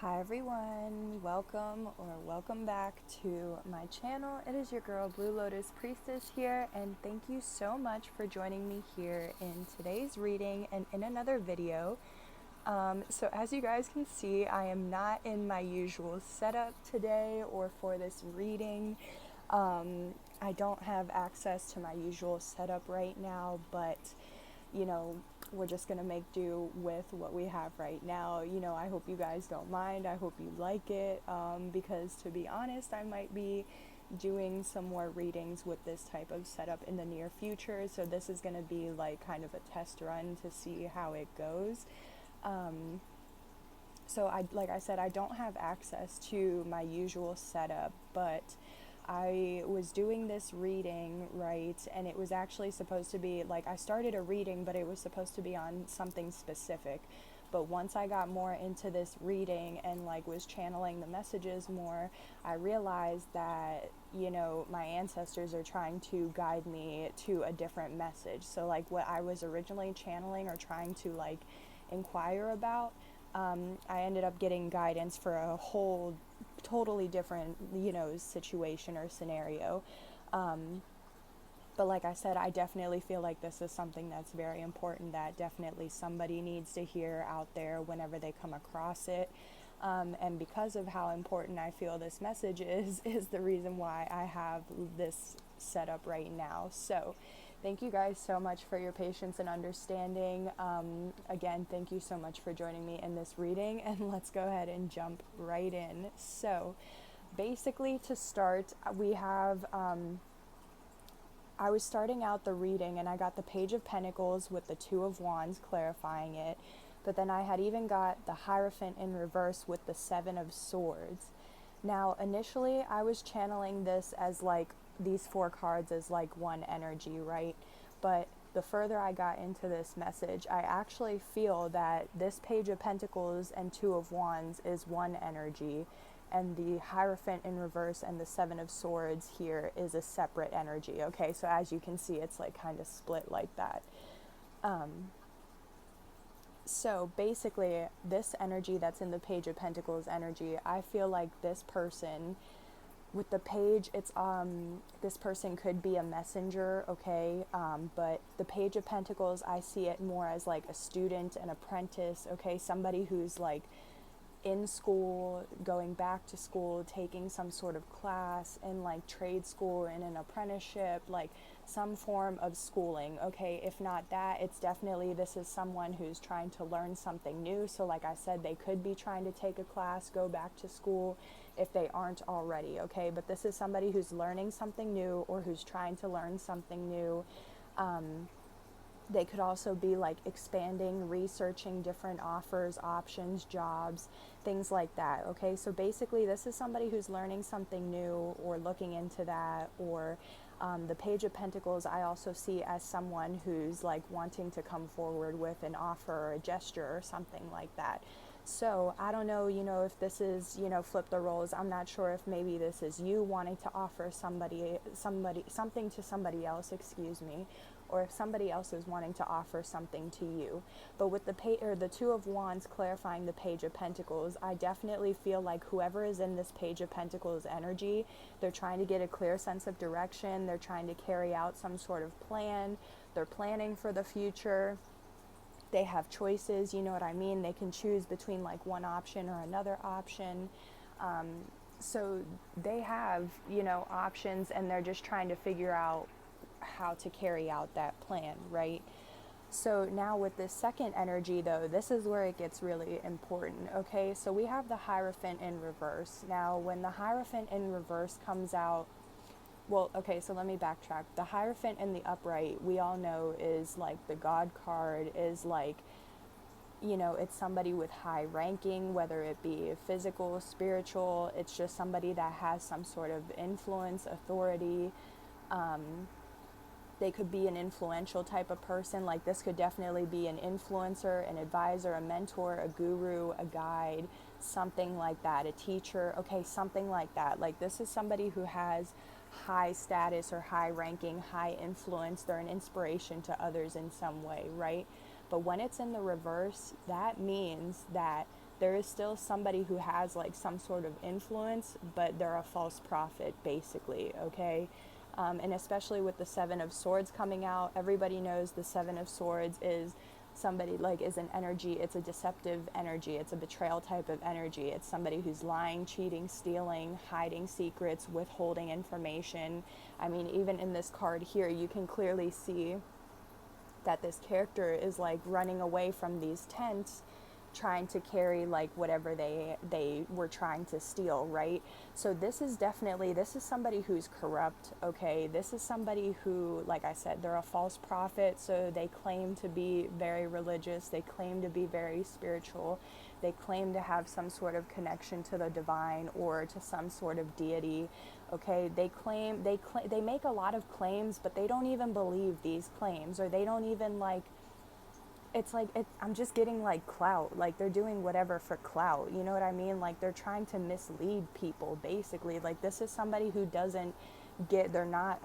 Hi everyone, welcome back to my channel. It is your girl Blue Lotus Priestess here, and thank you so much for joining me here in today's reading and in another video. So as you guys can see, I am not in my usual setup today or for this reading. I don't have access to my usual setup right now, but you know, we're just gonna make do with what we have right now. I hope you guys don't mind. I hope you like it, because to be honest, I might be doing some more readings with this type of setup in the near future. So this is gonna be like kind of a test run to see how it goes. So like I said, I don't have access to my usual setup, but I was doing this reading, right, and it was actually supposed to be, like, I started a reading, but it was supposed to be on something specific. But once I got more into this reading and, like, was channeling the messages more, I realized that, my ancestors are trying to guide me to a different message. So, like, what I was originally channeling or trying to, like, inquire about, I ended up getting guidance for a whole totally different, situation or scenario. But like I said, I definitely feel like this is something that's very important that definitely somebody needs to hear out there whenever they come across it. And because of how important I feel this message is the reason why I have this set up right now. So thank you guys so much for your patience and understanding. Again, thank you so much for joining me in this reading, and let's go ahead and jump right in. So basically, to start, we have, I was starting out the reading and I got the Page of Pentacles with the Two of Wands clarifying it, but then I had even got the Hierophant in reverse with the Seven of Swords. Now, initially, I was channeling this as like these four cards as like one energy, right? But the further I got into this message, I actually feel that this Page of Pentacles and Two of Wands is one energy, and the Hierophant in reverse and the Seven of Swords here is a separate energy. Okay, so as you can see, it's like kind of split like that. So basically, this energy that's in the Page of Pentacles energy, I feel like this person with the page, it's this person could be a messenger, okay, but the Page of Pentacles, I see it more as like a student, an apprentice, okay, somebody who's like in school, going back to school, taking some sort of class in like trade school, in an apprenticeship, like some form of schooling, okay? If not that, it's definitely, this is someone who's trying to learn something new. So like I said, they could be trying to take a class, go back to school if they aren't already, okay? But this is somebody who's learning something new or who's trying to learn something new. They could also be like expanding, researching different offers, options, jobs, things like that, okay? So basically, this is somebody who's learning something new or looking into that, or the Page of Pentacles I also see as someone who's like wanting to come forward with an offer or a gesture or something like that. So I don't know, if this is, flip the roles. I'm not sure if maybe this is you wanting to offer something to somebody else, excuse me, or if somebody else is wanting to offer something to you. But with the Two of Wands clarifying the Page of Pentacles, I definitely feel like whoever is in this Page of Pentacles energy, they're trying to get a clear sense of direction. They're trying to carry out some sort of plan. They're planning for the future. They have choices, you know what I mean? They can choose between like one option or another option. So they have, options, and they're just trying to figure out how to carry out that plan, right? So now with this second energy though, this is where it gets really important, okay? So we have the Hierophant in reverse. Now when the Hierophant in reverse comes out, well, okay, so let me backtrack. The Hierophant in the upright, we all know, is like the God card, is like, it's somebody with high ranking, whether it be physical, spiritual. It's just somebody that has some sort of influence, authority. They could be an influential type of person. Like this could definitely be an influencer, an advisor, a mentor, a guru, a guide, something like that, a teacher, okay, something like that. Like this is somebody who has high status or high ranking, high influence. They're an inspiration to others in some way, right? But when it's in the reverse, that means that there is still somebody who has like some sort of influence, but they're a false prophet, basically, okay? And especially with the Seven of Swords coming out, everybody knows the Seven of Swords is somebody like is an energy, it's a deceptive energy, it's a betrayal type of energy, it's somebody who's lying, cheating, stealing, hiding secrets, withholding information. I mean, even in this card here, you can clearly see that this character is like running away from these tents, trying to carry like whatever they were trying to steal, right? So this is somebody who's corrupt, okay? This is somebody who, like I said, they're a false prophet, so they claim to be very religious, they claim to be very spiritual, they claim to have some sort of connection to the divine or to some sort of deity, okay? They make a lot of claims, but they don't even believe these claims, or they don't even like, I'm just getting like clout, like they're doing whatever for clout, you know what I mean? Like they're trying to mislead people, basically. Like this is somebody who doesn't they're not,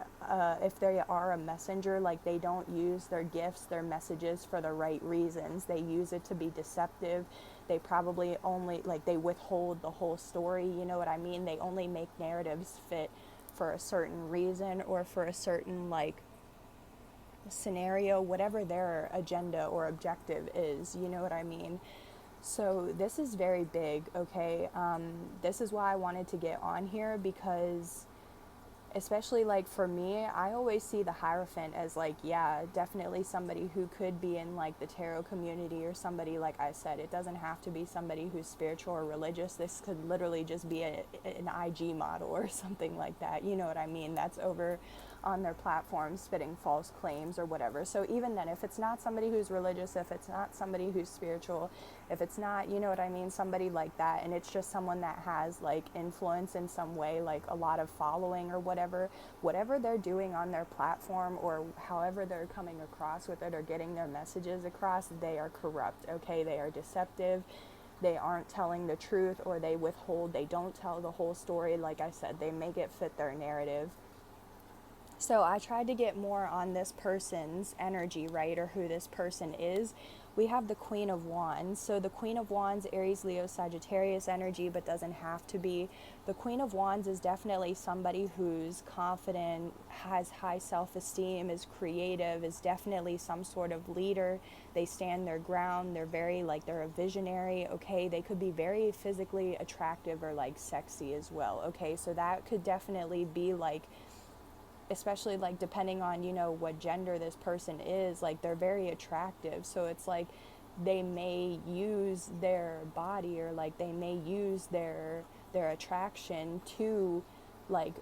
if they are a messenger, like they don't use their gifts, their messages for the right reasons. They use it to be deceptive. They probably only, like they withhold the whole story, you know what I mean? They only make narratives fit for a certain reason or for a certain like scenario, whatever their agenda or objective is, you know what I mean? So this is very big, okay? This is why I wanted to get on here, because especially like for me, I always see the Hierophant as like, yeah, definitely somebody who could be in like the tarot community, or somebody, like I said, it doesn't have to be somebody who's spiritual or religious. This could literally just be an IG model or something like that, you know what I mean? That's over on their platform spitting false claims or whatever. So even then, if it's not somebody who's religious, if it's not somebody who's spiritual, if it's not, you know what I mean, somebody like that, and it's just someone that has like influence in some way, like a lot of following or whatever they're doing on their platform, or however they're coming across with it or getting their messages across, they are corrupt, okay? They are deceptive. They aren't telling the truth, or they withhold, they don't tell the whole story. Like I said, they make it fit their narrative. So I tried to get more on this person's energy, right, or who this person is. We have the Queen of Wands. So the Queen of Wands, Aries, Leo, Sagittarius energy, but doesn't have to be. The Queen of Wands is definitely somebody who's confident, has high self-esteem, is creative, is definitely some sort of leader. They stand their ground. They're very, like, they're a visionary, okay? They could be very physically attractive or, like, sexy as well, okay? So that could definitely be, like, especially like depending on, you know, what gender this person is, like they're very attractive. So it's like they may use their body, or like they may use their attraction to like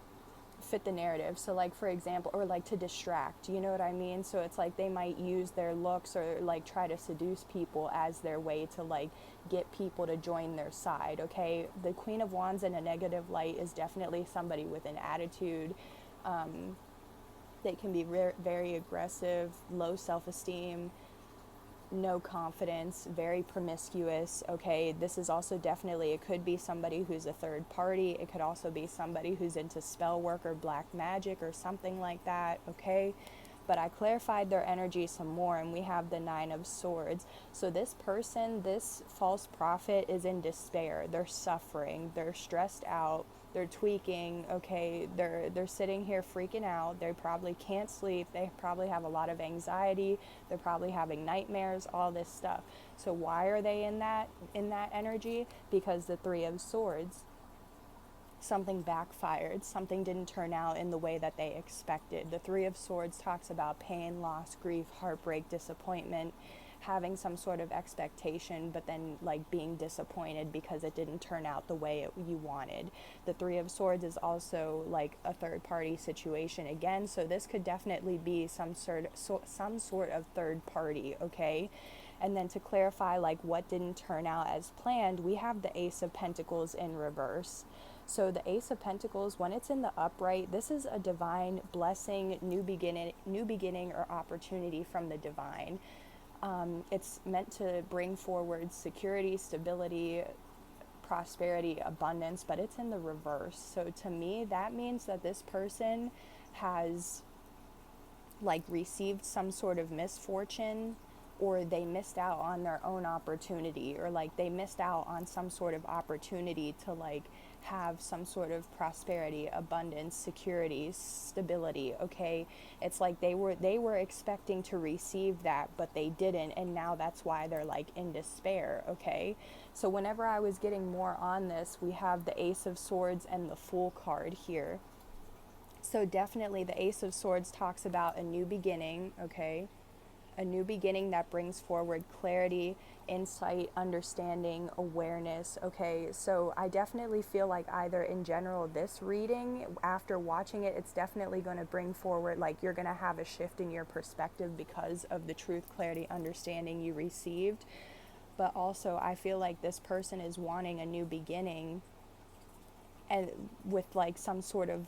fit the narrative. So like, for example, or like to distract, you know what I mean? So it's like they might use their looks or like try to seduce people as their way to like get people to join their side, okay? The Queen of Wands in a negative light is definitely somebody with an attitude. They can be very aggressive, low self-esteem, no confidence, very promiscuous, okay? This is also definitely, it could be somebody who's a third party. It could also be somebody who's into spell work or black magic or something like that, okay? But I clarified their energy some more, and we have the Nine of Swords. So this person, this false prophet, is in despair. They're suffering. They're stressed out. They're tweaking, okay? They're sitting here freaking out. They probably can't sleep. They probably have a lot of anxiety. They're probably having nightmares, all this stuff. So why are they in that energy? Because the Three of Swords, something backfired, something didn't turn out in the way that they expected. The Three of Swords talks about pain, loss, grief, heartbreak, disappointment, having some sort of expectation, but then like being disappointed because it didn't turn out the way you wanted. The Three of Swords is also like a third party situation again, so this could definitely be some sort of third party, okay? And then to clarify like what didn't turn out as planned, we have the Ace of Pentacles in reverse. So the Ace of Pentacles, when it's in the upright, this is a divine blessing, new beginning or opportunity from the divine. It's meant to bring forward security, stability, prosperity, abundance, but it's in the reverse. So to me, that means that this person has like received some sort of misfortune, or they missed out on their own opportunity, or like they missed out on some sort of opportunity to like have some sort of prosperity, abundance, security, stability. Okay, it's like they were expecting to receive that, but they didn't, and now that's why they're like in despair. Okay, so whenever I was getting more on this, we have the Ace of Swords and the Fool card here. So definitely the Ace of Swords talks about a new beginning. Okay, a new beginning that brings forward clarity, insight, understanding, awareness. Okay, so I definitely feel like either in general, this reading, after watching it, it's definitely going to bring forward, like you're going to have a shift in your perspective because of the truth, clarity, understanding you received. But also, I feel like this person is wanting a new beginning, and with like some sort of,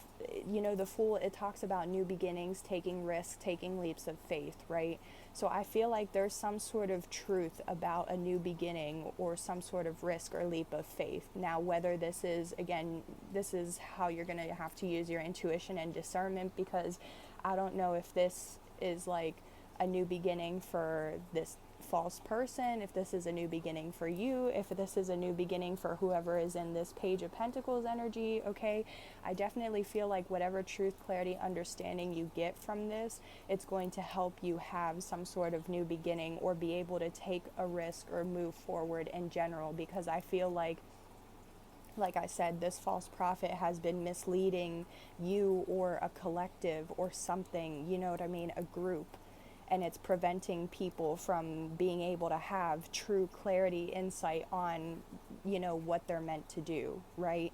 the Fool, it talks about new beginnings, taking risks, taking leaps of faith, right? So I feel like there's some sort of truth about a new beginning or some sort of risk or leap of faith. Now, whether this is, again, this is how you're going to have to use your intuition and discernment, because I don't know if this is like a new beginning for this false person, if this is a new beginning for you, if this is a new beginning for whoever is in this Page of Pentacles energy. Okay, I definitely feel like whatever truth, clarity, understanding you get from this, it's going to help you have some sort of new beginning or be able to take a risk or move forward in general, because I feel like I said, this false prophet has been misleading you or a collective or something, you know what I mean, a group. And it's preventing people from being able to have true clarity, insight on, what they're meant to do, right?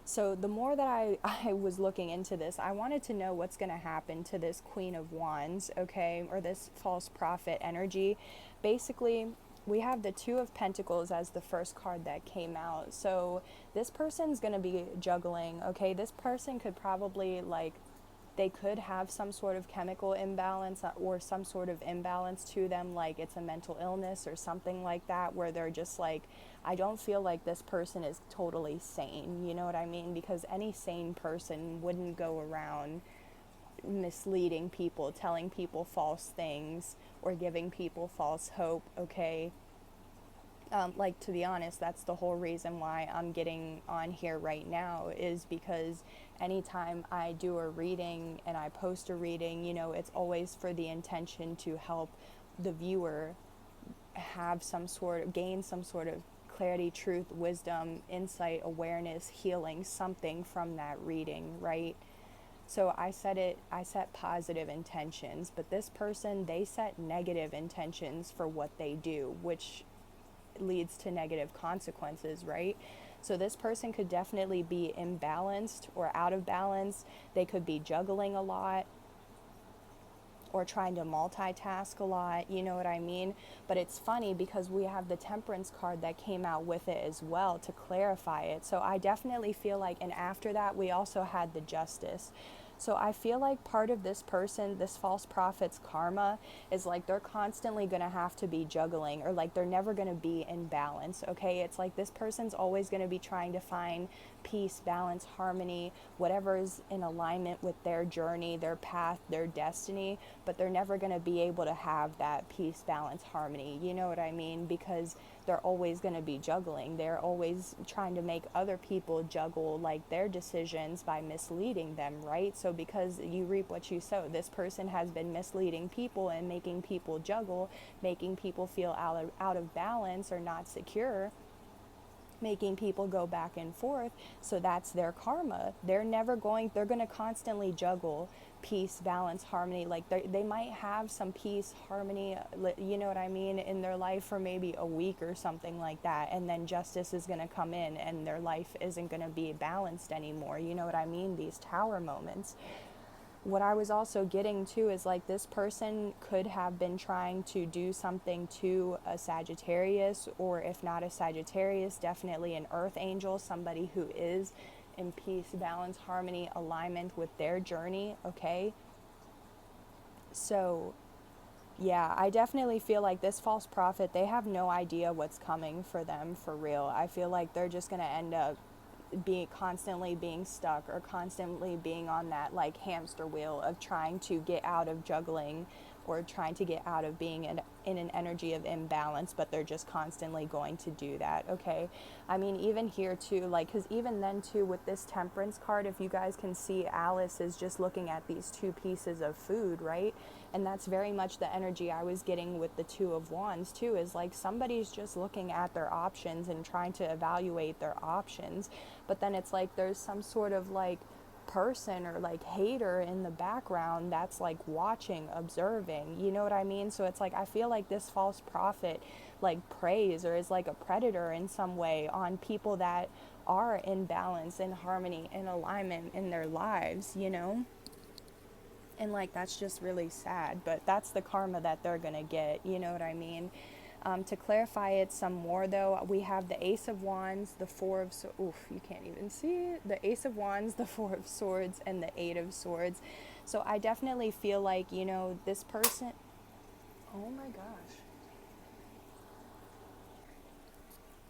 So the more that I was looking into this, I wanted to know what's going to happen to this Queen of Wands, okay, or this false prophet energy. Basically, we have the Two of Pentacles as the first card that came out. So this person's going to be juggling, okay? This person could probably they could have some sort of chemical imbalance or some sort of imbalance to them, like it's a mental illness or something like that, where they're just like, I don't feel like this person is totally sane, you know what I mean? Because any sane person wouldn't go around misleading people, telling people false things, or giving people false hope, okay? To be honest, that's the whole reason why I'm getting on here right now, is because anytime I do a reading and I post a reading, it's always for the intention to help the viewer have gain some sort of clarity, truth, wisdom, insight, awareness, healing, something from that reading, right? So I set positive intentions, but this person, they set negative intentions for what they do, which leads to negative consequences, right? So this person could definitely be imbalanced or out of balance. They could be juggling a lot or trying to multitask a lot, you know what I mean? But it's funny because we have the Temperance card that came out with it as well to clarify it. So I definitely feel like, and after that we also had the Justice. So I feel like part of this person, this false prophet's karma, is like they're constantly going to have to be juggling, or like they're never going to be in balance, okay? It's like this person's always going to be trying to find peace, balance, harmony, whatever's in alignment with their journey, their path, their destiny, but they're never going to be able to have that peace, balance, harmony, you know what I mean? Because they're always going to be juggling. They're always trying to make other people juggle like their decisions by misleading them, right? So because you reap what you sow, this person has been misleading people and making people juggle, making people feel out of balance or not secure, making people go back and forth. So that's their karma. They're going to constantly juggle peace, balance, harmony. Like they might have some peace, harmony, you know what I mean, in their life for maybe a week or something like that, and then Justice is going to come in and their life isn't going to be balanced anymore, you know what I mean? These tower moments. What I was also getting to is like this person could have been trying to do something to a Sagittarius, or if not a Sagittarius, definitely an Earth angel, somebody who is in peace, balance, harmony, alignment with their journey, okay? So, yeah, I definitely feel like this false prophet, they have no idea what's coming for them for real. I feel like they're just going to end up constantly being stuck, or constantly being on that like hamster wheel of trying to get out of juggling or trying to get out of being in an energy of imbalance, but they're just constantly going to do that, okay? I mean, even here too, like, because even then too, with this Temperance card, if you guys can see, Alice is just looking at these two pieces of food, right? And that's very much the energy I was getting with the Two of Wands too, is like somebody's just looking at their options and trying to evaluate their options, but then it's like there's some sort of like person or like hater in the background that's like watching, observing, you know what I mean? So it's like I feel like this false prophet like preys or is like a predator in some way on people that are in balance, in harmony, in alignment in their lives, you know? And like that's just really sad, but that's the karma that they're gonna get, you know what I mean? To clarify it some more though, we have the Ace of Wands, the Four of Swords, oof, you can't even see it, the Ace of Wands, the Four of Swords, and the Eight of Swords. So I definitely feel like, you know, this person, oh my gosh.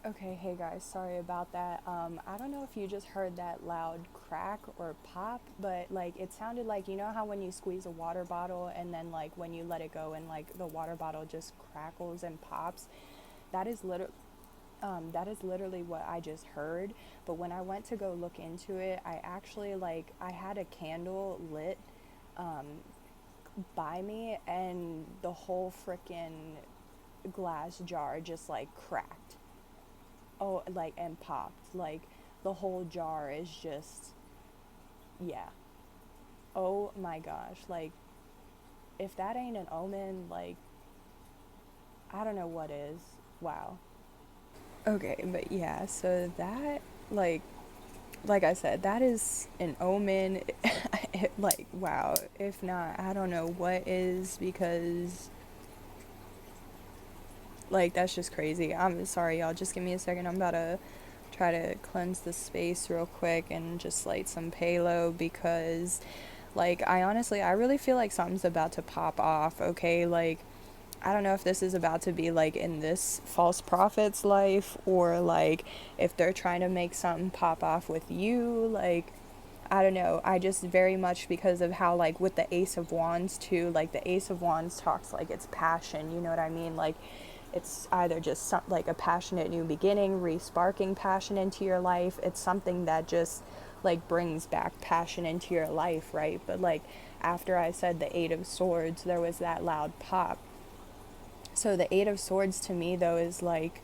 Okay, hey guys, sorry about that. I don't know if you just heard that loud crack or pop, but like it sounded like, you know how when you squeeze a water bottle and then like when you let it go and like the water bottle just crackles and pops? That is literally what I just heard. But when I went to go look into it, I actually like I had a candle lit by me, and the whole freaking glass jar just like cracked. Oh, like, and popped. Like the whole jar is just, yeah. Oh my gosh. Like if that ain't an omen, like I don't know what is. Wow. Okay, but yeah, so that like I said, that is an omen. Like wow, if not, I don't know what is, because like that's just crazy. I'm sorry y'all, just give me a second. I'm about to try to cleanse the space real quick and just light some palo, because like I really feel like something's about to pop off, okay? Like I don't know if this is about to be like in this false prophet's life, or like if they're trying to make something pop off with you. Like I don't know. I just very much, because of how like with the Ace of Wands too, like the Ace of Wands talks like it's passion, you know what I mean? Like it's either just like a passionate new beginning, re-sparking passion into your life. It's something that just like brings back passion into your life, right? But like after I said the Eight of Swords, there was that loud pop. So the Eight of Swords to me though is like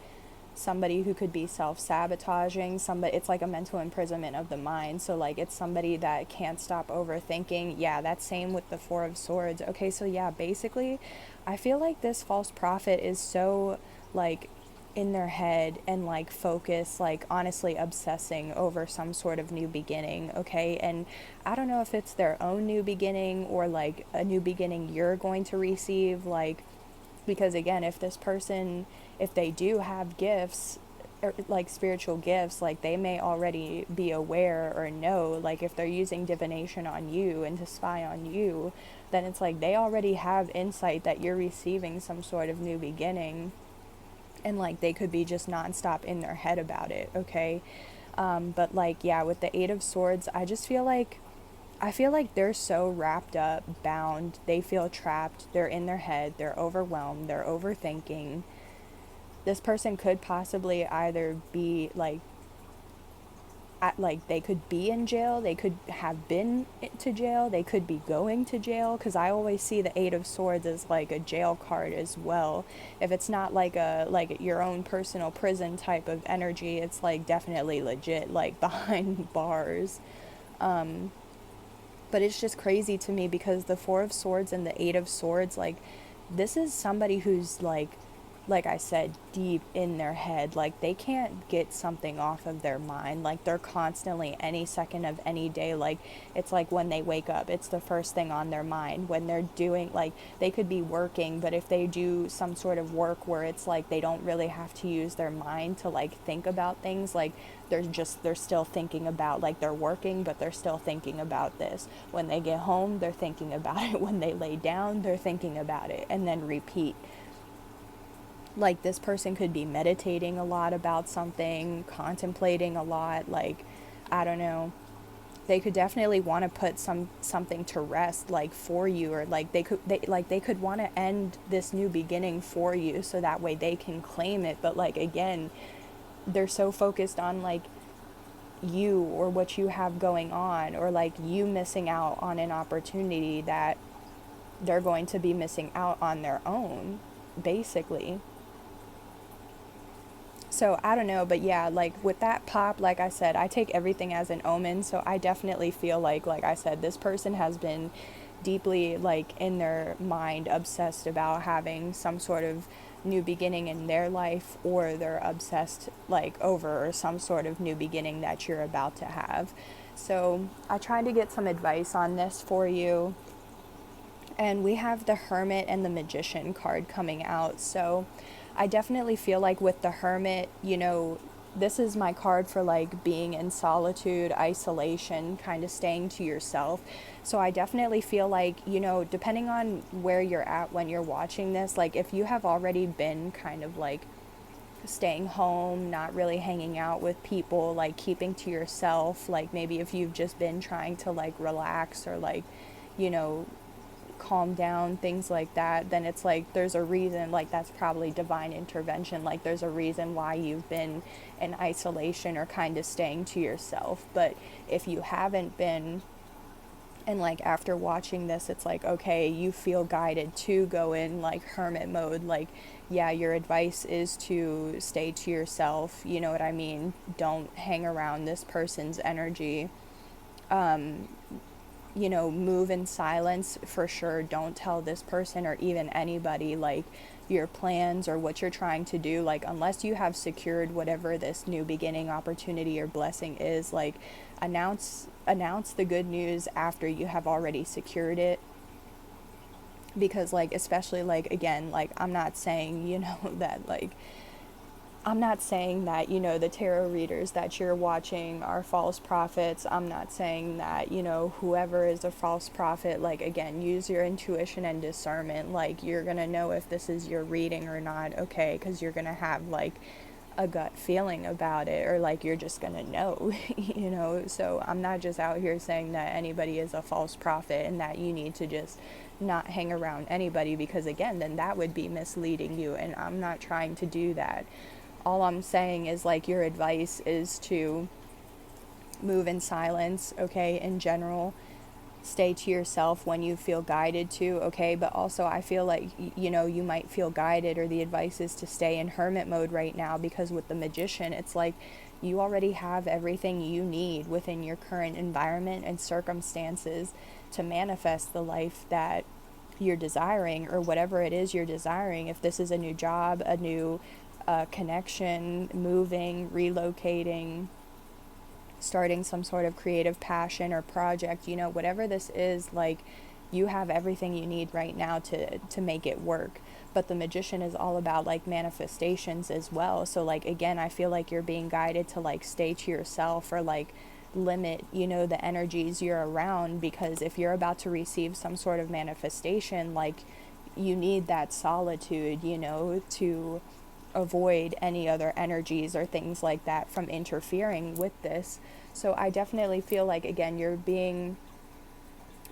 somebody who could be self-sabotaging, somebody, it's like a mental imprisonment of the mind. So like it's somebody that can't stop overthinking. Yeah, that's same with the Four of Swords. Okay, so yeah, basically I feel like this false prophet is so like in their head and like focused, like honestly obsessing over some sort of new beginning, okay? And I don't know if it's their own new beginning or like a new beginning you're going to receive, like because again, if this person, if they do have gifts or like spiritual gifts, like they may already be aware or know, like if they're using divination on you and to spy on you, then it's like they already have insight that you're receiving some sort of new beginning, and like they could be just nonstop in their head about it, okay? But like yeah, with the Eight of Swords, I feel like they're so wrapped up, bound, they feel trapped, they're in their head, they're overwhelmed, they're overthinking. This person could possibly either be like they could be in jail, they could have been to jail, they could be going to jail, because I always see the Eight of Swords as like a jail card as well. If it's not like your own personal prison type of energy, it's like definitely legit, like behind bars. But it's just crazy to me because the Four of Swords and the Eight of Swords, like this is somebody who's like I said, deep in their head. Like they can't get something off of their mind. Like they're constantly, any second of any day, like it's like when they wake up, it's the first thing on their mind. When they're doing, like they could be working, but if they do some sort of work where it's like they don't really have to use their mind to like think about things, like they're still thinking about, like they're working, but they're still thinking about this. When they get home, they're thinking about it. When they lay down, they're thinking about it, and then repeat. Like this person could be meditating a lot about something, contemplating a lot, like I don't know. they could definitely want to put something to rest, like, for you, or like they could want to end this new beginning for you so that way they can claim it. But like, again, they're so focused on like you or what you have going on, or like you missing out on an opportunity that they're going to be missing out on their own, basically. So I don't know, but yeah, like with that pop, like I said, I take everything as an omen. So I definitely feel like I said, this person has been deeply, like, in their mind obsessed about having some sort of new beginning in their life, or they're obsessed like over some sort of new beginning that you're about to have. So I tried to get some advice on this for you. And we have the Hermit and the Magician card coming out. So I definitely feel like with the Hermit, you know, this is my card for like being in solitude, isolation, kind of staying to yourself. So I definitely feel like, you know, depending on where you're at when you're watching this, like if you have already been kind of like staying home, not really hanging out with people, like keeping to yourself, like maybe if you've just been trying to like relax or like, you know, calm down, things like that, then it's like there's a reason, like that's probably divine intervention, like there's a reason why you've been in isolation or kind of staying to yourself. But if you haven't been, and like after watching this, it's like, okay, you feel guided to go in like hermit mode, like yeah, your advice is to stay to yourself, you know what I mean, don't hang around this person's energy. You know, move in silence for sure. Don't tell this person or even anybody like your plans or what you're trying to do, like unless you have secured whatever this new beginning opportunity or blessing is. Like announce the good news after you have already secured it, because like especially like again, like I'm not saying, you know, that like I'm not saying that, you know, the tarot readers that you're watching are false prophets. I'm not saying that, you know, whoever is a false prophet, like, again, use your intuition and discernment. Like, you're going to know if this is your reading or not, okay? Because you're going to have, like, a gut feeling about it, or, like, you're just going to know, you know? So I'm not just out here saying that anybody is a false prophet and that you need to just not hang around anybody, because, again, then that would be misleading you, and I'm not trying to do that. All I'm saying is, like, your advice is to move in silence, okay, in general. Stay to yourself when you feel guided to, okay? But also I feel like, you know, you might feel guided, or the advice is to stay in hermit mode right now, because with the Magician, it's like you already have everything you need within your current environment and circumstances to manifest the life that you're desiring, or whatever it is you're desiring. If this is a new job, a new connection, moving, relocating, starting some sort of creative passion or project, you know, whatever this is, like, you have everything you need right now to make it work. But the Magician is all about, like, manifestations as well. So, like, again, I feel like you're being guided to, like, stay to yourself, or, like, limit, you know, the energies you're around, because if you're about to receive some sort of manifestation, like, you need that solitude, you know, to avoid any other energies or things like that from interfering with this. So I definitely feel like, again, you're being,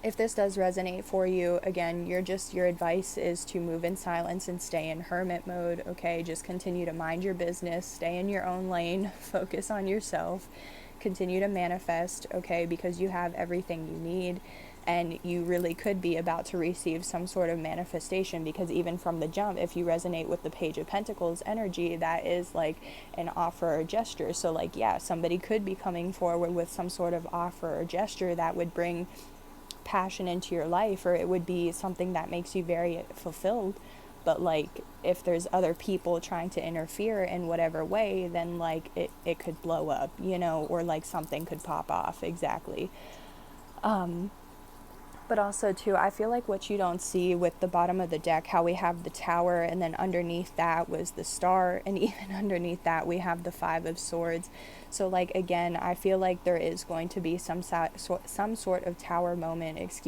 if this does resonate for you, again, your advice is to move in silence and stay in hermit mode, okay? Just continue to mind your business, stay in your own lane, focus on yourself, continue to manifest, okay? Because you have everything you need. And you really could be about to receive some sort of manifestation, because even from the jump, if you resonate with the Page of Pentacles energy, that is like an offer or gesture. So like, yeah, somebody could be coming forward with some sort of offer or gesture that would bring passion into your life, or it would be something that makes you very fulfilled. But like, if there's other people trying to interfere in whatever way, then like it could blow up, you know, or like something could pop off. Exactly. But also, too, I feel like what you don't see with the bottom of the deck, how we have the Tower, and then underneath that was the Star, and even underneath that we have the Five of Swords. So, like, again, I feel like there is going to be some sort of Tower moment,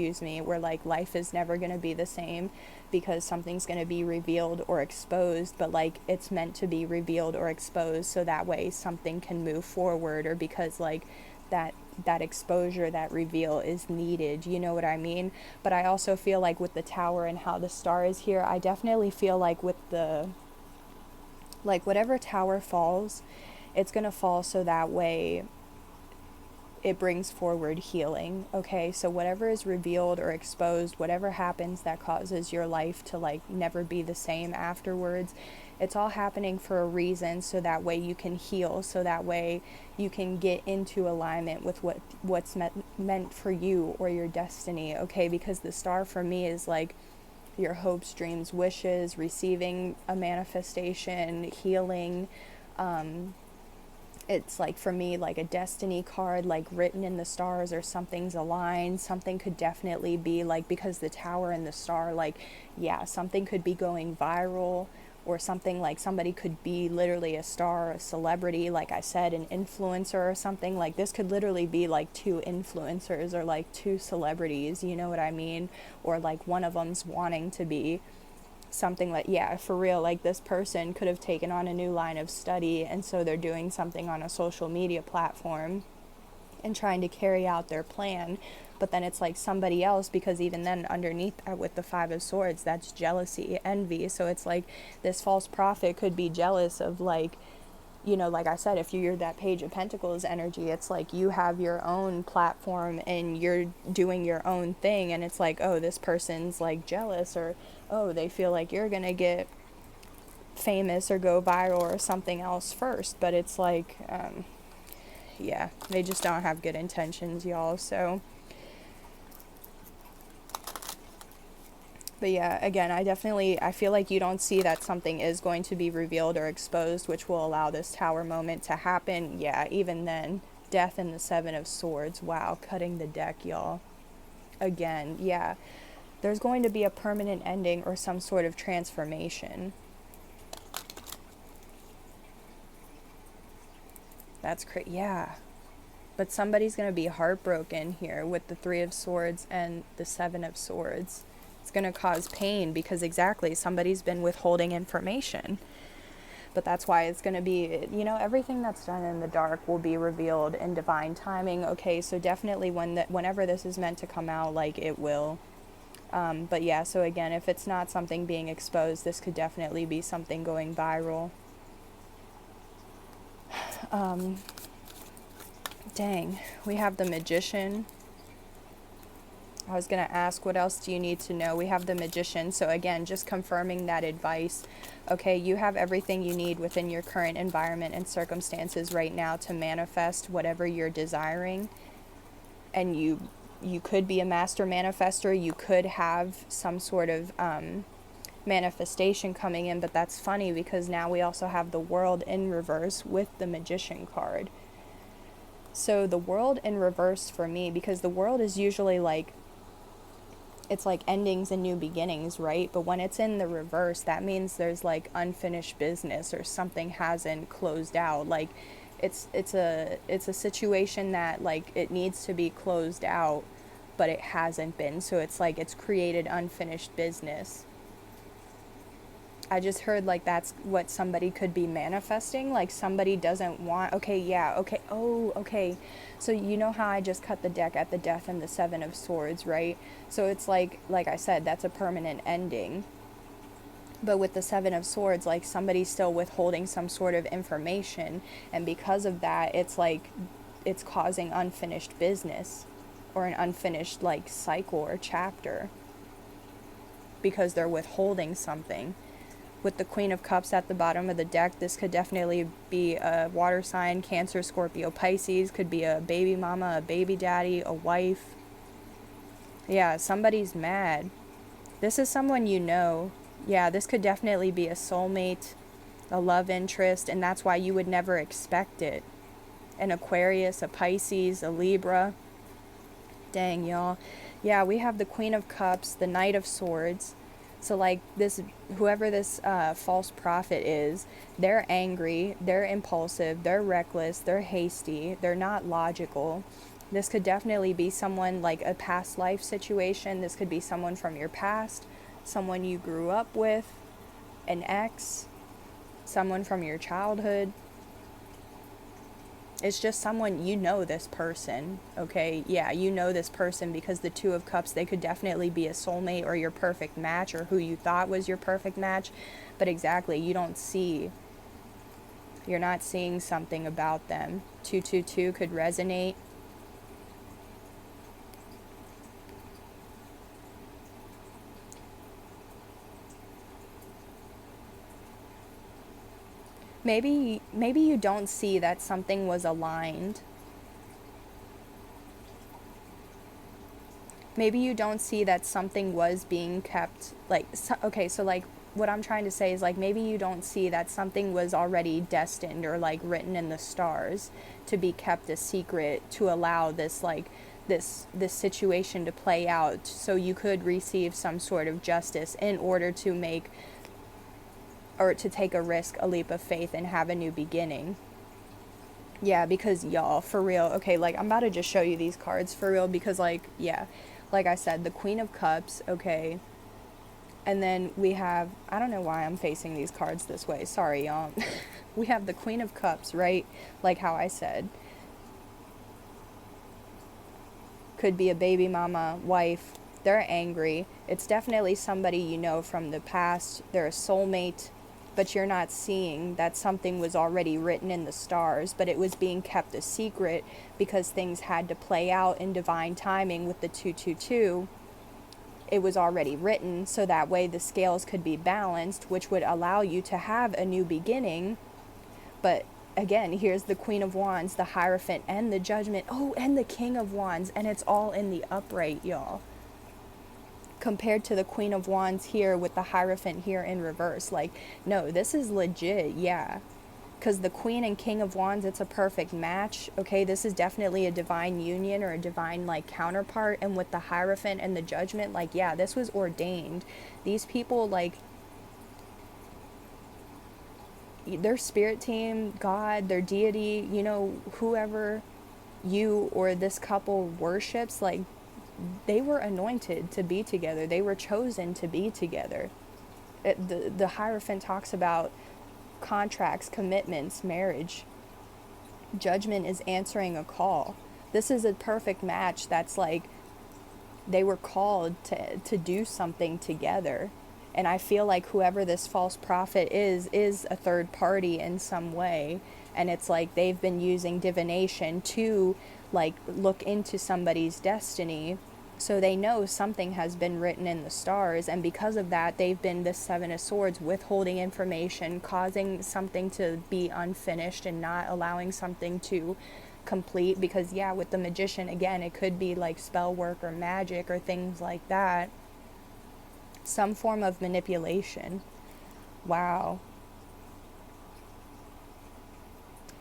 where, like, life is never going to be the same, because something's going to be revealed or exposed, but, like, it's meant to be revealed or exposed so that way something can move forward, or because, like, that exposure, that reveal is needed, you know what I mean? But I also feel like with the tower and how the star is here, I definitely feel like with the, like whatever tower falls, it's going to fall so that way it brings forward healing. Okay, so whatever is revealed or exposed, whatever happens that causes your life to like never be the same afterwards, it's all happening for a reason, so that way you can heal, so that way you can get into alignment with what's meant for you or your destiny. Okay, because the star for me is like your hopes, dreams, wishes, receiving a manifestation, healing. It's like for me like a destiny card, like written in the stars, or something's aligned. Something could definitely be like, because the tower and the star, like, yeah, something could be going viral, or something like somebody could be literally a star, a celebrity, like I said, an influencer or something. Like this could literally be like two influencers or like two celebrities, you know what I mean? Or like one of them's wanting to be something like, yeah, for real, like this person could have taken on a new line of study, and so they're doing something on a social media platform and trying to carry out their plan. But then it's like somebody else, because even then underneath that with the Five of Swords, that's jealousy, envy. So it's like this false prophet could be jealous of, like, you know, like I said, if you're that Page of Pentacles energy, it's like you have your own platform and you're doing your own thing, and it's like, oh, this person's like jealous, or oh, they feel like you're gonna get famous or go viral or something else first. But it's like, yeah, they just don't have good intentions, y'all. So, but yeah, again, I feel like you don't see that something is going to be revealed or exposed, which will allow this tower moment to happen. Yeah, even then, Death and the Seven of Swords. Wow, cutting the deck, y'all. Again, yeah, there's going to be a permanent ending or some sort of transformation. That's crazy. Yeah. But somebody's going to be heartbroken here with the Three of Swords and the Seven of Swords. It's going to cause pain because exactly, somebody's been withholding information. But that's why it's going to be, you know, everything that's done in the dark will be revealed in divine timing. Okay, so definitely whenever this is meant to come out, like, it will. But yeah, so again, if it's not something being exposed, this could definitely be something going viral. Dang, we have the Magician. I was going to ask, what else do you need to know? We have the Magician. So again, just confirming that advice. Okay, you have everything you need within your current environment and circumstances right now to manifest whatever you're desiring. And you could be a master manifester. You could have some sort of manifestation coming in. But that's funny because now we also have the World in reverse with the Magician card. So the World in reverse for me, because the World is usually like, it's like endings and new beginnings, right? But when it's in the reverse, that means there's like unfinished business or something hasn't closed out. Like it's a situation that like it needs to be closed out, but it hasn't been. So it's like it's created unfinished business. I just heard like that's what somebody could be manifesting. Like somebody doesn't want, okay, yeah, okay, oh, okay. So you know how I just cut the deck at the Death and the Seven of Swords, right? So it's like I said, that's a permanent ending. But with the Seven of Swords, like somebody's still withholding some sort of information. And because of that, it's like it's causing unfinished business or an unfinished like cycle or chapter because they're withholding something. With the Queen of Cups at the bottom of the deck, this could definitely be a water sign, Cancer, Scorpio, Pisces. Could be a baby mama, a baby daddy, a wife. Yeah, somebody's mad. This is someone you know. Yeah, this could definitely be a soulmate, a love interest, and that's why you would never expect it. An Aquarius, a Pisces, a Libra. Dang, y'all. Yeah, we have the Queen of Cups, the Knight of Swords. So like this, whoever this false prophet is, they're angry, they're impulsive, they're reckless, they're hasty, they're not logical. This could definitely be someone like a past life situation. This could be someone from your past, someone you grew up with, an ex, someone from your childhood. It's just someone, you know this person, okay? Yeah, you know this person because the Two of Cups, they could definitely be a soulmate or your perfect match or who you thought was your perfect match. But exactly, you're not seeing something about them. 222 could resonate. Maybe you don't see that something was aligned. Maybe you don't see that something was being kept, like, okay, so like what I'm trying to say is like maybe you don't see that something was already destined or like written in the stars to be kept a secret to allow this like this situation to play out so you could receive some sort of justice in order to make or to take a risk, a leap of faith, and have a new beginning. Yeah, because y'all, for real, okay, like I'm about to just show you these cards for real because like, yeah, like I said, the Queen of Cups, okay, and then we have, I don't know why I'm facing these cards this way, sorry y'all. We have the Queen of Cups, right, like how I said, could be a baby mama, wife, they're angry, it's definitely somebody you know from the past, they're a soulmate, but you're not seeing that something was already written in the stars, but it was being kept a secret because things had to play out in divine timing with the 222. It was already written, so that way the scales could be balanced, which would allow you to have a new beginning. But again, here's the Queen of Wands, the Hierophant, and the Judgment. Oh, and the King of Wands, and it's all in the upright, y'all. Compared to the Queen of Wands here with the Hierophant here in reverse. Like, no, this is legit, yeah. Because the Queen and King of Wands, it's a perfect match, okay? This is definitely a divine union or a divine, like, counterpart. And with the Hierophant and the Judgment, like, yeah, this was ordained. These people, like, their spirit team, God, their deity, you know, whoever you or this couple worships, like, they were anointed to be together. They were chosen to be together. The Hierophant talks about contracts, commitments, marriage. Judgment is answering a call. This is a perfect match that's like they were called to do something together. And I feel like whoever this false prophet is a third party in some way. And it's like they've been using divination to like look into somebody's destiny. So they know something has been written in the stars, and because of that, they've been the Seven of Swords, withholding information, causing something to be unfinished and not allowing something to complete. Because, yeah, with the Magician, again, it could be like spell work or magic or things like that. Some form of manipulation. Wow.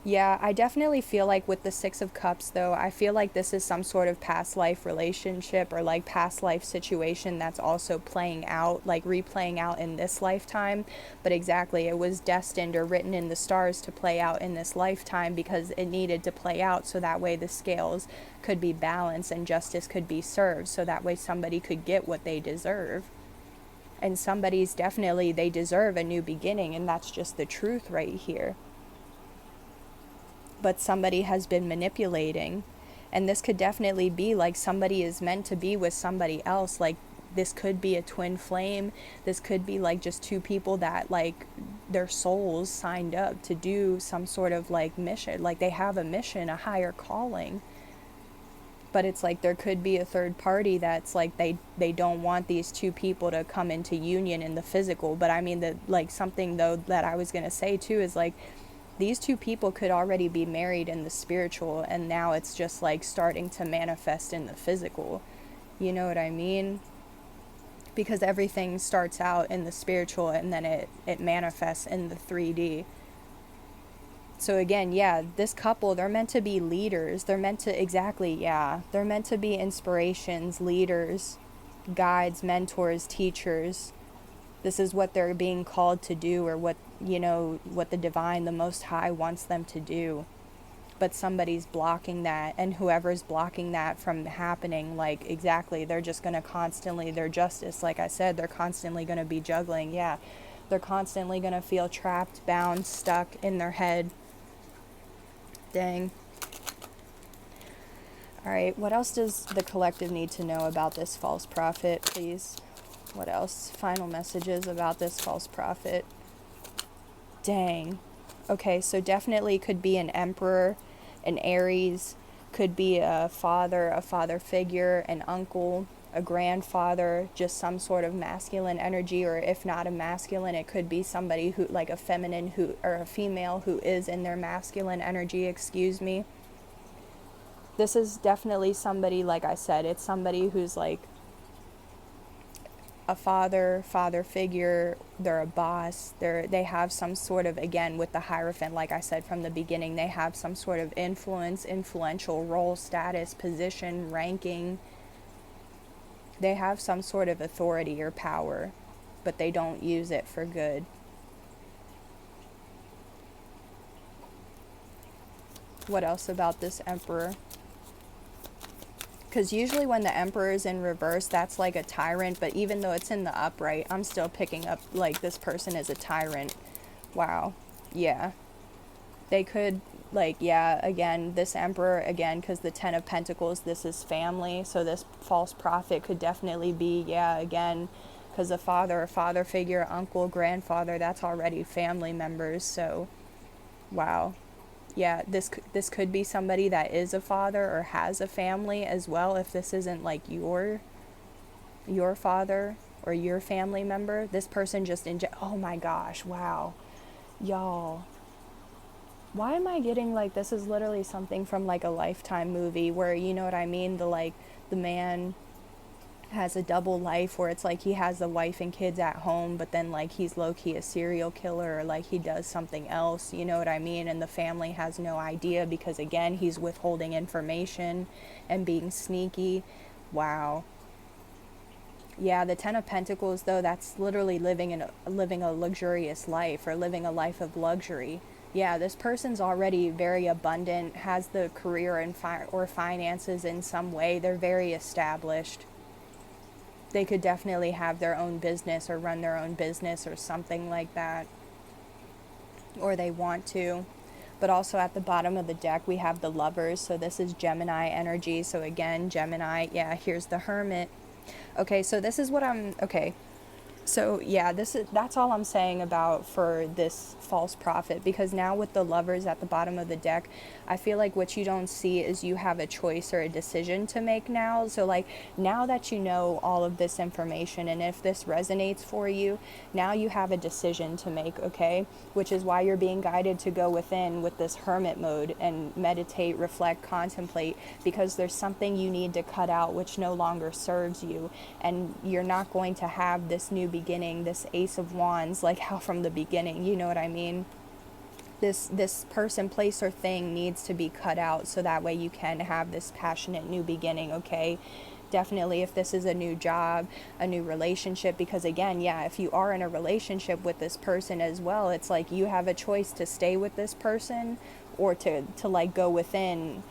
Yeah, I definitely feel like with the Six of Cups, though, I feel like this is some sort of past life relationship or like past life situation that's also playing out, like replaying out in this lifetime. But exactly, it was destined or written in the stars to play out in this lifetime because it needed to play out so that way the scales could be balanced and justice could be served. So that way somebody could get what they deserve. And somebody's definitely, they deserve a new beginning, and that's just the truth right here. But somebody has been manipulating, and this could definitely be like somebody is meant to be with somebody else. Like this could be a twin flame, this could be like just two people that like their souls signed up to do some sort of like mission, like they have a mission, a higher calling. But it's like there could be a third party that's like they don't want these two people to come into union in the physical. But I mean, that like something though that I was gonna say too is like these two people could already be married in the spiritual, and now it's just like starting to manifest in the physical. You know what I mean? Because everything starts out in the spiritual and then it manifests in the 3D. So again, yeah, this couple, they're meant to be leaders. They're meant to, exactly, yeah. They're meant to be inspirations, leaders, guides, mentors, teachers. This is what they're being called to do, or what, you know, what the divine, the Most High wants them to do. But somebody's blocking that, and whoever's blocking that from happening, like, exactly, they're just going to constantly, their justice, like I said, they're constantly going to be juggling, yeah. They're constantly going to feel trapped, bound, stuck in their head. Dang. All right, what else does the collective need to know about this false prophet, please? What else? Final messages about this false prophet. Dang. Okay, so definitely could be an emperor, an Aries, could be a father figure, an uncle, a grandfather, just some sort of masculine energy, or if not a masculine, it could be somebody who, like a feminine who, or a female who is in their masculine energy, excuse me. This is definitely somebody, like I said, it's somebody who's like a father figure, they're a boss, they have some sort of, again, with the Hierophant, like I said from the beginning, they have some sort of influence, influential role, status, position, ranking. They have some sort of authority or power, but they don't use it for good. What else about this Emperor? Because usually when the Emperor is in reverse, that's like a tyrant, but even though it's in the upright, I'm still picking up like this person is a tyrant. Wow. Yeah. They could, like, yeah, again, this Emperor, again, because the Ten of Pentacles, this is family, so this false prophet could definitely be, yeah, again, because a father figure, uncle, grandfather, that's already family members, so, wow. Yeah, this could be somebody that is a father or has a family as well, if this isn't like your father or your family member. This person just oh my gosh, wow. Y'all, why am I getting like this is literally something from like a Lifetime movie where, you know what I mean, the man has a double life where it's like he has the wife and kids at home, but then like he's low-key a serial killer, or like he does something else, you know what I mean, and the family has no idea because, again, he's withholding information and being sneaky. Wow. Yeah, the Ten of Pentacles, though, that's literally living a luxurious life, or living a life of luxury. Yeah, this person's already very abundant, has the career and or finances in some way. They're very established. They could definitely have their own business or run their own business or something like that. Or they want to. But also at the bottom of the deck, we have the Lovers. So this is Gemini energy. So again, Gemini, yeah, here's the Hermit. Okay, so this is what okay. So yeah, that's all I'm saying about for this false prophet, because now with the Lovers at the bottom of the deck, I feel like what you don't see is you have a choice or a decision to make now. So like now that you know all of this information, and if this resonates for you, now you have a decision to make, okay? Which is why you're being guided to go within with this Hermit mode and meditate, reflect, contemplate, because there's something you need to cut out which no longer serves you, and you're not going to have this new beginning, this Ace of Wands, like how from the beginning, you know what I mean? This person, place, or thing needs to be cut out so that way you can have this passionate new beginning, okay? Definitely if this is a new job, a new relationship, because again, yeah, if you are in a relationship with this person as well, it's like you have a choice to stay with this person or to like go within,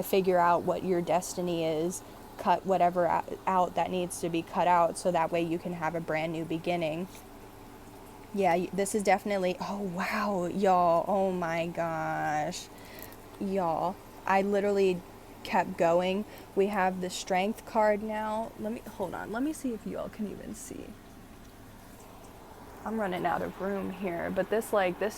figure out what your destiny is, cut whatever out that needs to be cut out so that way you can have a brand new beginning. Yeah, this is definitely, oh wow, y'all, oh my gosh, y'all, I literally kept going. We have the Strength card now. Hold on, let me see if y'all can even see. I'm running out of room here, but this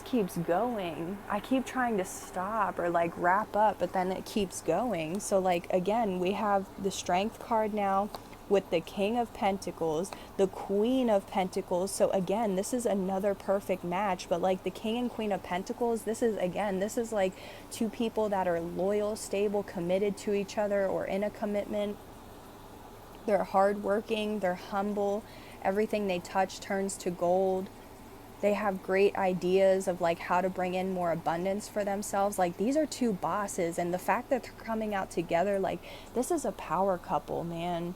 keeps going. I keep trying to stop or like wrap up, but then it keeps going. So like, again, we have the Strength card now with the King of Pentacles, the Queen of Pentacles. So again, this is another perfect match, but like the King and Queen of Pentacles, this is like two people that are loyal, stable, committed to each other, or in a commitment. They're hardworking, they're humble. Everything they touch turns to gold. They have great ideas of like how to bring in more abundance for themselves. Like these are two bosses, and the fact that they're coming out together, like this is a power couple, man.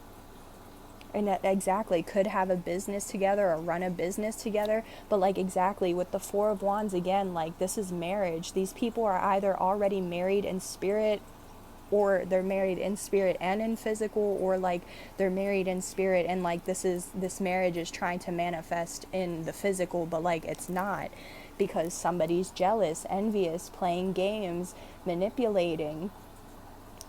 And that exactly could have a business together or run a business together, but like exactly with the Four of Wands, again, like this is marriage. These people are either already married in spirit, or they're married in spirit and in physical, or like they're married in spirit and like this marriage is trying to manifest in the physical, but like it's not, because somebody's jealous, envious, playing games, manipulating.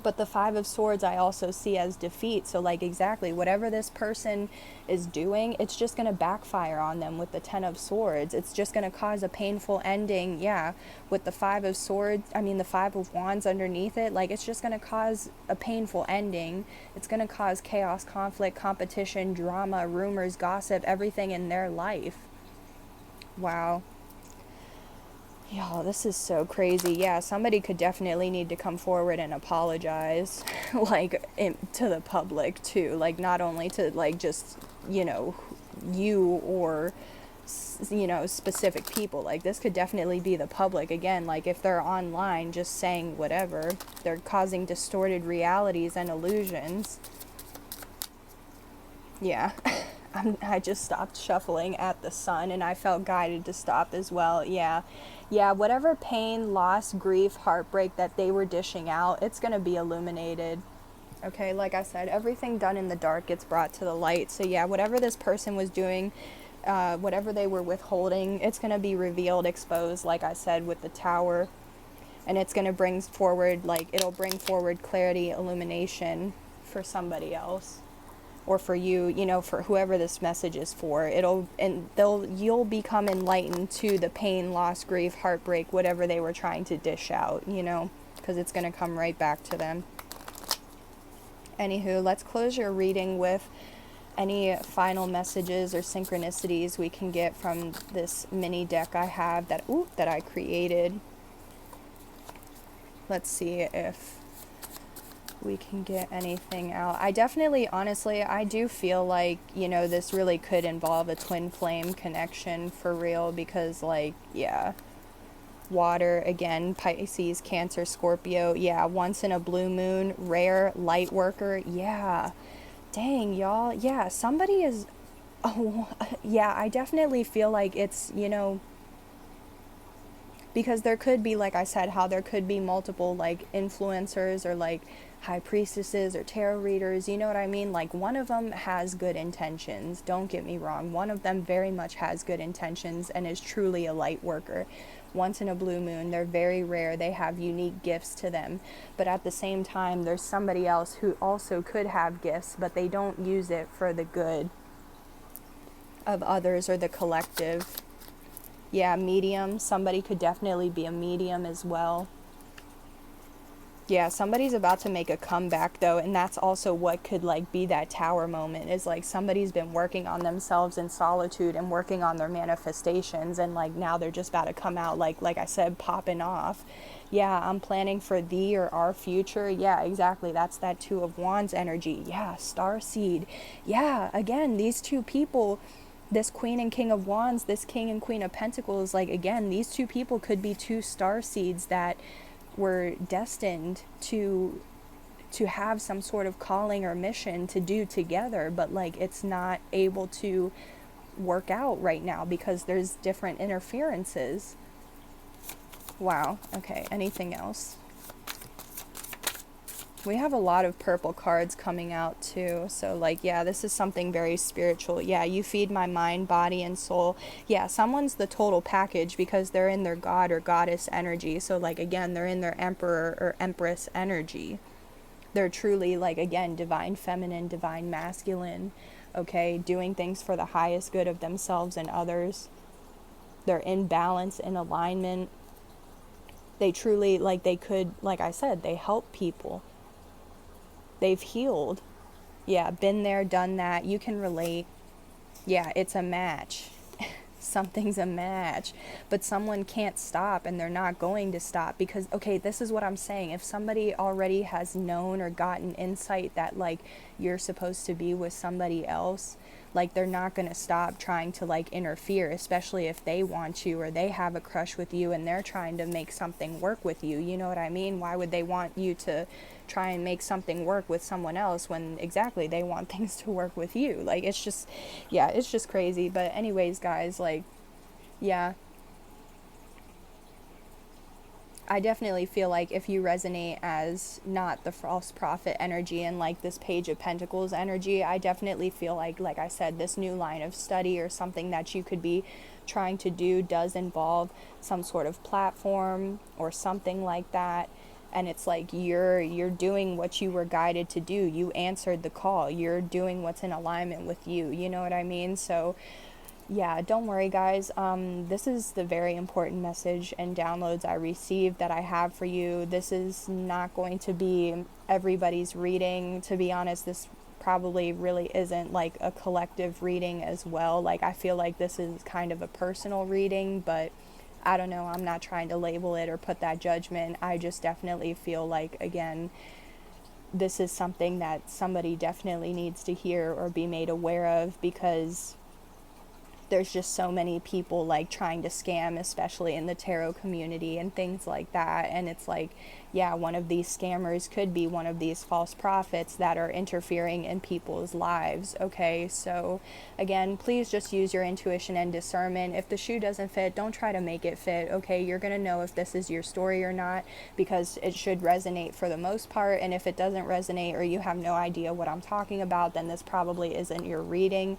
But the Five of Swords I also see as defeat. So like exactly whatever this person is doing, it's just going to backfire on them with the Ten of Swords. It's just going to cause a painful ending. Yeah, with the Five of Swords, I mean the Five of Wands underneath it, like it's just going to cause a painful ending. It's going to cause chaos, conflict, competition, drama, rumors, gossip, everything in their life. Wow. Yo, this is so crazy. Yeah, somebody could definitely need to come forward and apologize, like, to the public, too. Like, not only to, like, just, you or, specific people. Like, this could definitely be the public. Again, like, if they're online just saying whatever, they're causing distorted realities and illusions. Yeah. I just stopped shuffling at the sun, and I felt guided to stop as well. Yeah, whatever pain, loss, grief, heartbreak that they were dishing out, it's going to be illuminated. Okay, like I said, everything done in the dark gets brought to the light. So yeah, whatever this person was doing, whatever they were withholding, it's going to be revealed, exposed, like I said, with the Tower. And it's going to bring forward, it'll bring forward clarity, illumination for somebody else. Or for you, for whoever this message is for, you'll become enlightened to the pain, loss, grief, heartbreak, whatever they were trying to dish out, because it's going to come right back to them. Anywho, let's close your reading with any final messages or synchronicities we can get from this mini deck I have that I created. Let's see if we can get anything out. I definitely, honestly, I do feel like, this really could involve a twin flame connection for real, because water, again, Pisces, Cancer, Scorpio, once in a blue moon, rare, light worker, dang, y'all, somebody is, I definitely feel like it's, because there could be, like I said, how there could be multiple, influencers or, high priestesses or tarot readers, you know what I mean? One of them has good intentions, don't get me wrong. One of them very much has good intentions and is truly a light worker. Once in a blue moon, they're very rare, they have unique gifts to them. But at the same time, there's somebody else who also could have gifts, but they don't use it for the good of others or the collective. Yeah, medium, somebody could definitely be a medium as well. Yeah, somebody's about to make a comeback though, and that's also what could be that Tower moment, is somebody's been working on themselves in solitude and working on their manifestations, and now they're just about to come out like I said, popping off. Yeah, I'm planning for thee or our future. Yeah, exactly. That's that Two of Wands energy. Yeah, starseed. Yeah, again, these two people, this Queen and King of Wands, this King and Queen of Pentacles, again, these two people could be two starseeds that were destined to have some sort of calling or mission to do together, but it's not able to work out right now because there's different interferences. Wow. Okay, anything else? We have a lot of purple cards coming out too. So this is something very spiritual. Yeah, you feed my mind, body, and soul. Yeah, someone's the total package because they're in their god or goddess energy. So again, they're in their emperor or empress energy. They're truly again, divine feminine, divine masculine. Okay, doing things for the highest good of themselves and others. They're in balance, in alignment. They truly, they could, like I said, they help people. They've healed. Yeah, been there, done that. You can relate. Yeah, it's a match. Something's a match. But someone can't stop, and they're not going to stop because, okay, this is what I'm saying. If somebody already has known or gotten insight that, you're supposed to be with somebody else, they're not going to stop trying to, interfere, especially if they want you or they have a crush with you and they're trying to make something work with you. You know what I mean? Why would they want you to try and make something work with someone else when exactly they want things to work with you? It's just, yeah, it's just crazy. But anyways, guys, yeah, I definitely feel if you resonate as not the false prophet energy and this Page of Pentacles energy, I definitely feel like I said, this new line of study or something that you could be trying to do does involve some sort of platform or something like that. and it's like you're doing what you were guided to do. You answered the call. You're doing what's in alignment with you. You know what I mean? So yeah, don't worry, guys. This is the very important message and downloads I received that I have for you. This is not going to be everybody's reading. To be honest, this probably really isn't like a collective reading as well. Like, I feel like this is kind of a personal reading, but I don't know. I'm not trying to label it or put that judgment. I just definitely feel like, again, this is something that somebody definitely needs to hear or be made aware of, because there's just so many people like trying to scam, especially in the tarot community and things like that. And it's like, yeah, one of these scammers could be one of these false prophets that are interfering in people's lives. Okay, so again, please just use your intuition and discernment. If the shoe doesn't fit, don't try to make it fit. Okay, you're gonna know if this is your story or not, because it should resonate for the most part. And if it doesn't resonate, or you have no idea what I'm talking about, then this probably isn't your reading.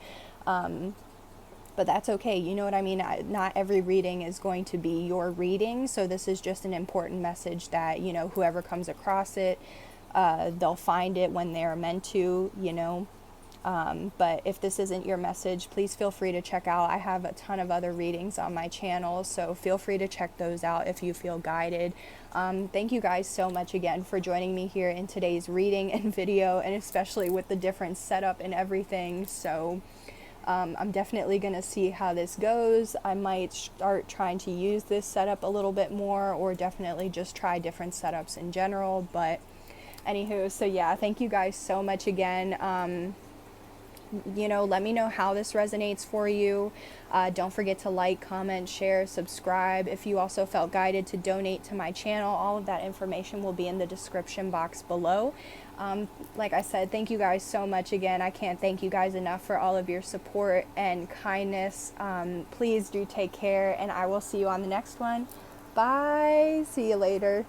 But that's okay. You know what I mean? Not every reading is going to be your reading. So this is just an important message that, you know, whoever comes across it, they'll find it when they're meant to, you know. But if this isn't your message, please feel free to check out. I have a ton of other readings on my channel, so feel free to check those out if you feel guided. Thank you guys so much again for joining me here in today's reading and video, and especially with the different setup and everything. So I'm definitely going to see how this goes. I might start trying to use this setup a little bit more, or definitely just try different setups in general. But anywho, so yeah, thank you guys so much again. You know, let me know how this resonates for you. Don't forget to like, comment, share, subscribe. If you also felt guided to donate to my channel, all of that information will be in the description box below. Like I said, thank you guys so much again. I can't thank you guys enough for all of your support and kindness. Please do take care, and I will see you on the next one. Bye. See you later.